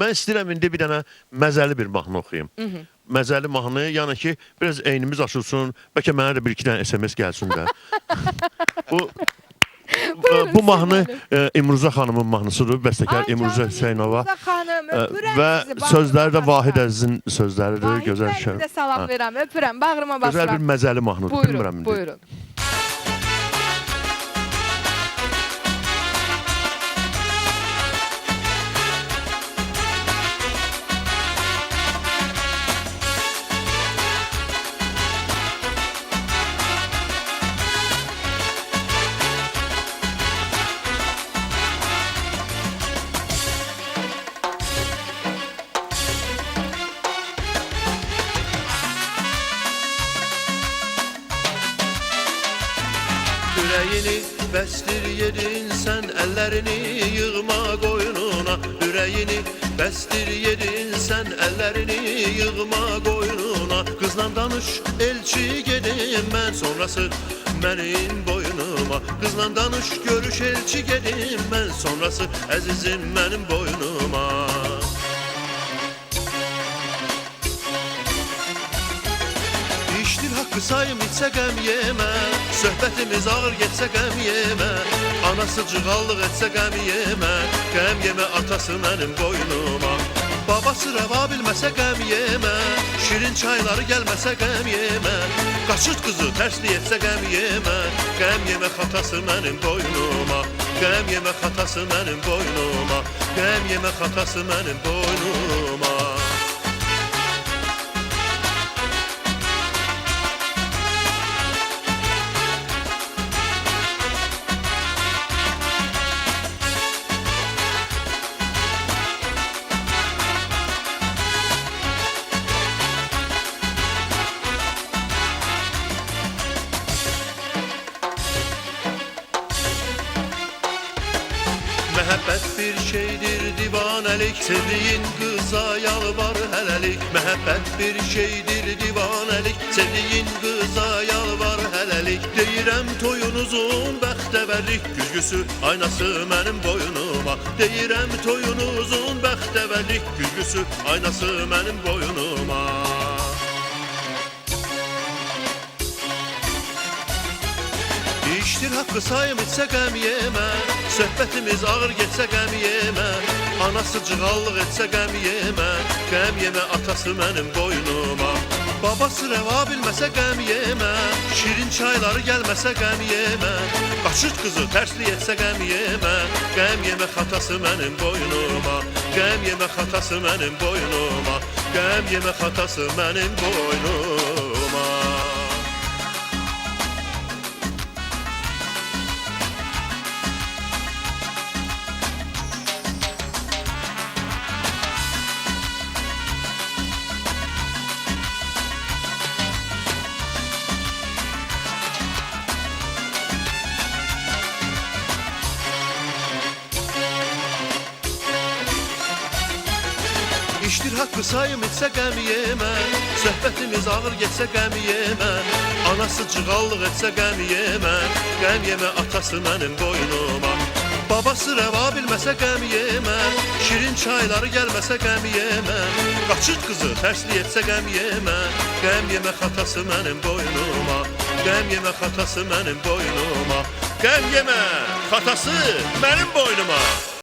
Mən istəyirəm indi bir dənə məzəli bir mahnı oxuyum. Məzəli mahnı, yəni ki, biraz eynimiz açılsın, bəlkə mənə də bir-iki dənə SMS gəlsin də. Bu mahnı İmruzə xanımın mahnısıdır, bəstəkar İmruzə Hüseynova. İmruzə xanım, öpürəm Və sizi. sözləri də Vahid Əzizin sözləridir, gözəl Vahid şəhər. də salam verirəm, öpürəm, bağrıma basıram. Gözəl bir məzəli mahnıdır, bilmirəm indi. Buyurun. Ürəyini bəstir yedin sən, əllərini yığma qoynuna. Ürəyini bəstir yedin sən, əllərini yığma qoynuna. Qızla danış, elçi gedim mən, sonrası mənim boynuma. Qızla danış, görüş, elçi gedim mən, sonrası əzizim mənim boynuma. İşdir haqqı sayım, içsə qəm yemə. Söhbətimiz ağır getsə qəm yemə. Anası cığallıq etsə qəm yemə. Qəm yemə, atası mənim boynuma. Babası rəva bilməsə qəm yemə. Şirin çayları gəlməsə qəm yemə. Qaçırt qızı tərsli etsə qəm yemə. Qəm yemə, xatası mənim boynuma. Qəm yemə, xatası mənim boynuma. Qəm yemə, xatası mənim boynuma. Məhəbbət bir şeydir divanəlik, sevdiyin qıza yalvar hələlik. Məhəbbət bir şeydir divanəlik, sevdiyin qıza yalvar hələlik. Deyirəm toyunuzun bəxtəvərlik, güzgüsü aynası mənim boynuma. Deyirəm toyunuzun bəxtəvərlik, güzgüsü aynası mənim boynuma. İşdir haqqı sayım, içsə qəm yemə. Söhbətimiz ağır getsə qəm yemə. Anası cığallıq etsə qəm yemə. Qəm yemə, atası mənim boynuma. Babası rəva bilməsə qəm yemə. Şirin çayları gəlməsə qəm yemə. Qaçırt qızı tərsli etsə qəm yemə. Qəm yemə, xatası mənim boynuma. Qəm yemə, xatası mənim boynuma. Qəm yemə, xatası mənim boynuma. İşdir haqqı sayım, içsə qəm yemə. Söhbətimiz ağır getsə qəm yemə. Anası cığallıq etsə qəm yemə. Qəm yemə, atası mənim boynuma. Babası rəva bilməsə qəm yemə. Şirin çayları gəlməsə qəm yemə. Qaçırt qızı tərsli etsə qəm yemə. Qəm yemə, xatası mənim boynuma. Qəm yemə, xatası mənim boynuma. Qəm yemə, xatası mənim boynuma.